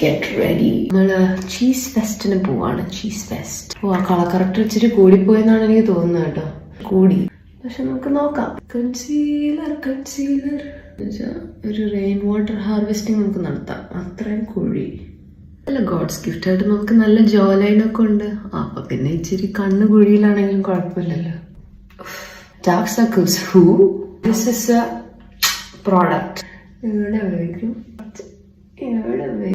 Get ready. നമ്മള് cheese ഫെസ്റ്റിന് പോവാണ്. Cheese fest. ആ കളർ കറക്റ്റ് ഇച്ചിരി കൂടിപ്പോയെന്നാണ് എനിക്ക് തോന്നുന്നത് കേട്ടോ. കൂടി, പക്ഷെ നമുക്ക് നോക്കാം. കൺസീലർ ഒരു റെയിൻ വാട്ടർ ഹാർവെസ്റ്റിംഗ് നമുക്ക് നടത്താം. അത്രയും കുഴി അല്ല, ഗോഡ്സ് ഗിഫ്റ്റ് ആയിട്ട് നമുക്ക് നല്ല ജോ ലൈനൊക്കെ ഉണ്ട്. അപ്പൊ പിന്നെ ഇച്ചിരി കണ്ണ് കുഴിയിലാണെങ്കിലും കുഴപ്പമില്ലല്ലോ. Dark circles. This is A product. ഇവിടെ ഉപയോഗിക്കും,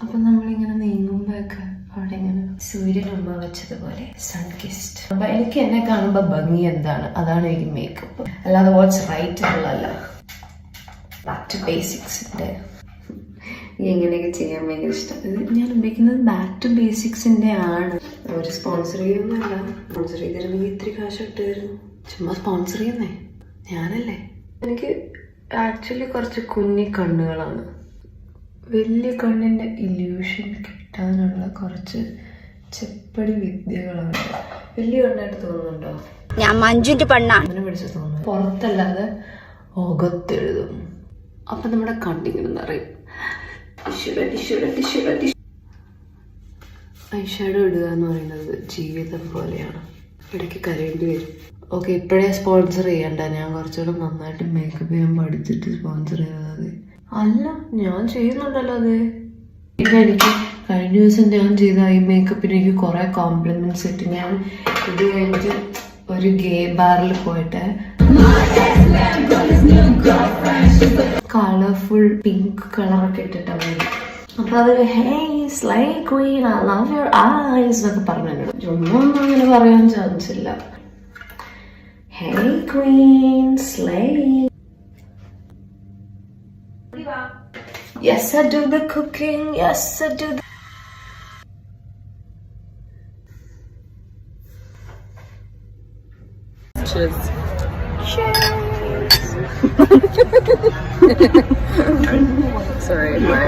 അപ്പൊ നമ്മളിങ്ങനെ നീങ്ങുമ്പോഴൊക്കെ അവിടെ ഇങ്ങനെ സൂര്യൻ ഉമ്മ വെച്ചതുപോലെ സൺ കിസ്ഡ്. അപ്പൊ എനിക്ക് എന്നെ കാണുമ്പോ ഭംഗി എന്താണ്, അതാണ് എനിക്ക് മേക്കപ്പ്. അല്ലാതെ വാട്ട്സ് റൈറ്റ് എന്നുള്ളതല്ല. ബാക്ക് ടു ബേസിക്സിന്റെ എങ്ങനെയൊക്കെ ചെയ്യാൻ ഭയങ്കര ഇഷ്ടം. ഞാൻ ഉപയോഗിക്കുന്നത് ബാക്ക് ടു ബേസിക്സിന്റെ ആണ്. ഒരു സ്പോൺസർ ചെയ്യുന്നല്ല. സ്പോൺസർ ചെയ്തിരുന്നെങ്കിൽ ഇത്തിരി കാശ് ഇട്ടായിരുന്നു. ചുമ്മാ സ്പോൺസർ ചെയ്യുന്നേ ഞാനല്ലേ. എനിക്ക് ആക്ച്വലി കുറച്ച് കുഞ്ഞി കണ്ണുകളാണ്. വലിയ കണ്ണിന്റെ ഇല്യൂഷൻ കിട്ടാനുള്ള കുറച്ച് ചെപ്പടി വിദ്യകളാണ്. വലിയ കണ്ണായിട്ട് തോന്നുന്നുണ്ടോ? ഞാൻ മഞ്ജുന്റെ പെണ്ണാണ്. അങ്ങനെ പിടിച്ച് തോന്നുന്നു. പുറത്തല്ലാതെ അകത്തെഴുതും. അപ്പൊ നമ്മുടെ കണ്ണിങ്ങനെ നിറയും. ഐഷാഡോ ഇടുക എന്ന് പറയുന്നത് ജീവിതം പോലെയാണ്. ഇടയ്ക്ക് കരയേണ്ടി വരും. ഓക്കെ, ഇപ്പോഴേ സ്പോൺസർ ചെയ്യണ്ട. ഞാൻ കുറച്ചുകൂടെ നന്നായിട്ട് മേക്കപ്പ് ചെയ്യാൻ പഠിച്ചിട്ട് സ്പോൺസർ ചെയ്തത്. അല്ല, ഞാൻ ചെയ്യുന്നുണ്ടല്ലോ അത്. എനിക്ക് കഴിഞ്ഞ ദിവസം ഞാൻ ചെയ്ത ഈ മേക്കപ്പിന് എനിക്ക് കുറെ കോംപ്ലിമെന്റ്സ് കിട്ടി. ഞാൻ ഇത് കഴിഞ്ഞിട്ട് ഒരു ഗേ ബാറിൽ പോയിട്ട് കളർഫുൾ പിങ്ക് കളറൊക്കെ ഇട്ടിട്ടാണ്. അപ്പൊ അവര് hey sly Queen, I love your eyes എന്നൊക്കെ പറഞ്ഞു. ഒന്നും അങ്ങനെ പറയാൻ ചാൻസ് ഇല്ല. Hey Queen sly. Yes, I do the cooking. Yes, I do the... Cheers. Cheers. Sorry, my